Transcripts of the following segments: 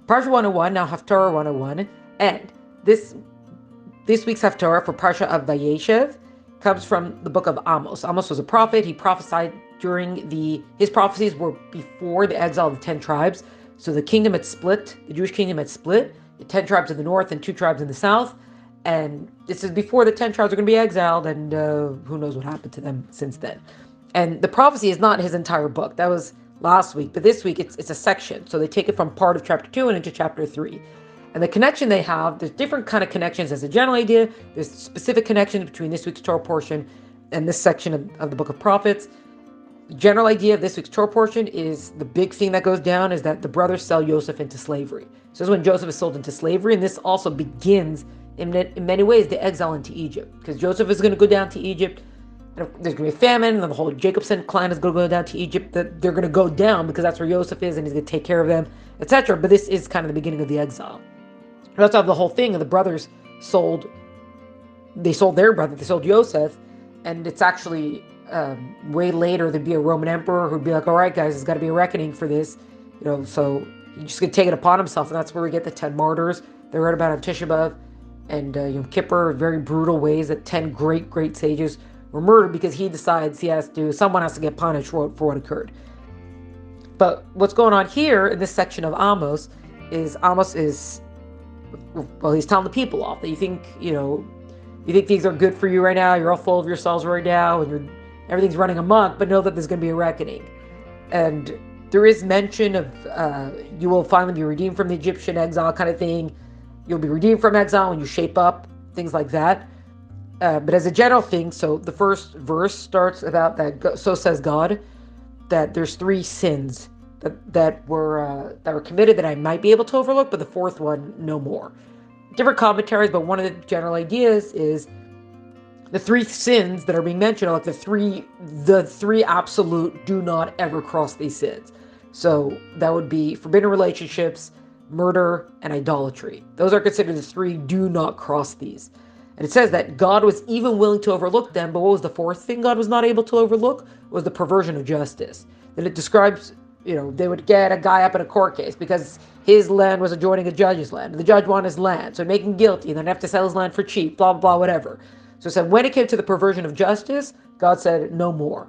Parsha 101, now Haftorah 101, and this week's Haftorah for Parsha of Vayeishev comes from the book of Amos. Amos was a prophet. He prophesied his prophecies were before the exile of the 10 tribes. So the kingdom had split, the Jewish kingdom had split, the 10 tribes in the north and 2 tribes in the south. And this is before the 10 tribes are going to be exiled, and who knows what happened to them since then. And the prophecy is not his entire book. That was last week, but this week it's a section. So they take it from part of chapter 2 and into chapter 3. And the connection they have, there's different kind of connections as a general idea. There's specific connections between this week's Torah portion and this section of the book of prophets. The general idea of this week's Torah portion is the big thing that goes down is that the brothers sell Joseph into slavery. So this is when Joseph is sold into slavery, and this also begins in many ways the exile into Egypt, because Joseph is going to go down to Egypt. And there's going to be a famine, and the whole Jacobson clan is going to go down to Egypt. That they're going to go down because that's where Joseph is, and he's going to take care of them, etc. But this is kind of the beginning of the exile. That's how the whole thing of the brothers sold their brother, they sold Joseph, and it's actually way later there'd be a Roman emperor who'd be like, all right, guys, there's got to be a reckoning for this, so he's just going to take it upon himself, and that's where we get the 10 martyrs. They read about on Tisha B'Av and Yom Kippur, very brutal ways that 10 great sages were murdered because he decides someone has to get punished for what occurred. But what's going on here in this section of Amos is he's telling the people off that you think things are good for you right now, you're all full of yourselves right now, and everything's running amok, but know that there's going to be a reckoning. And there is mention of you will finally be redeemed from the Egyptian exile kind of thing. You'll be redeemed from exile when you shape up, things like that. But as a general thing, so the first verse starts about that, so says God, that there's 3 sins that were committed that I might be able to overlook, but the 4th one, no more. Different commentaries, but one of the general ideas is the 3 sins that are being mentioned are like the three absolute do not ever cross these sins. So that would be forbidden relationships, murder, and idolatry. Those are considered the 3 do not cross these. And it says that God was even willing to overlook them, but what was the 4th thing God was not able to overlook? Was the perversion of justice. Then it describes, they would get a guy up in a court case because his land was adjoining a judge's land. The judge wanted his land, so make him guilty, and then have to sell his land for cheap, blah, blah, blah, whatever. So it said when it came to the perversion of justice, God said, no more.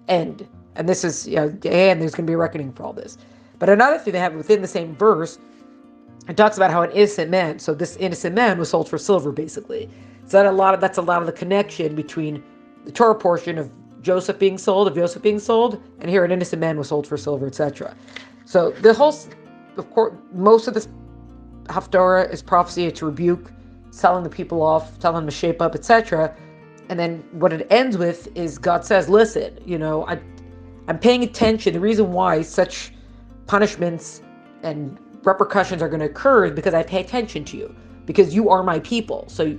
End. And this is, and there's going to be a reckoning for all this. But another thing they have within the same verse, it talks about how an innocent man, so this innocent man was sold for silver, basically. So that's a lot of the connection between the Torah portion of Joseph being sold, and here an innocent man was sold for silver, etc. So the whole, of course, most of this Haftorah is prophecy, it's rebuke, selling the people off, telling them to shape up, etc. And then what it ends with is God says, listen, I'm paying attention. The reason why such punishments and repercussions are going to occur is because I pay attention to you, because you are my people. So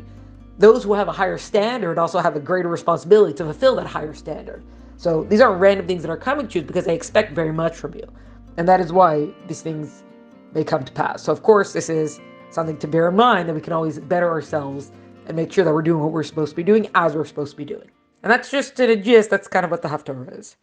those who have a higher standard also have a greater responsibility to fulfill that higher standard. So these aren't random things that are coming to you because they expect very much from you. And that is why these things may come to pass. So of course, this is something to bear in mind, that we can always better ourselves and make sure that we're doing what we're supposed to be doing as we're supposed to be doing. And that's just in a gist, that's kind of what the Haftarah is.